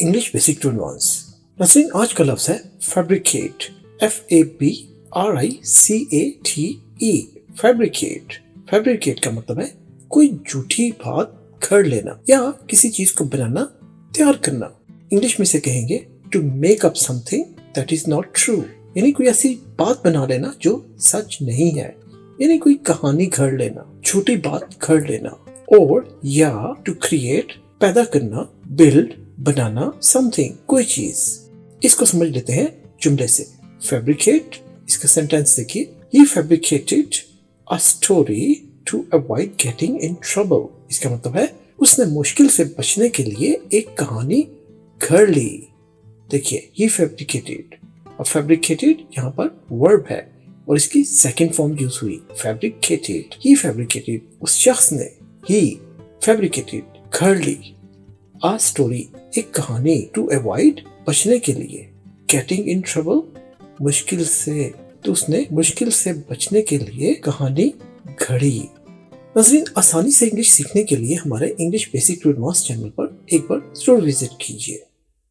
English basic to advance. Nasreen, आज का लफ्ज है फैब्रिकेट। FABRICATE। फैब्रिकेट। फैब्रिकेट का मतलब है कोई झूठी बात घड़ लेना या किसी चीज को बनाना, तैयार करना। इंग्लिश में से कहेंगे to make up something that is not true, यानी कोई ऐसी बात बना लेना जो सच नहीं है, यानी कोई कहानी घड़ लेना, झूठी बात घड़ लेना। और या टू क्रिएट, पैदा करना, बिल्ड, बनाना समथिंग, कोई चीज। इसको समझ लेते हैं जुमले से। फैब्रिकेट, इसका सेंटेंस देखिए, he fabricated a story to avoid getting in trouble. इसका मतलब है उसने मुश्किल से बचने के लिए एक कहानी घड़ ली। देखिए, ही फैब्रिकेटेड, अब फैब्रिकेटेड यहाँ पर वर्ब है और इसकी सेकंड फॉर्म यूज हुई, फैब्रिकेटेड। ही फैब्रिकेटेड, उस शख्स ने, ही फैब्रिकेटेड, घड़ ली, आ स्टोरी, एक कहानी, टू अवॉइड, बचने के लिए, गेटिंग इन ट्रबल, मुश्किल से, तो उसने मुश्किल से बचने के लिए कहानी घड़ी। नाज़रीन, आसानी से इंग्लिश सीखने के लिए हमारे English basic to advance channel पर एक बार जरूर विजिट कीजिए।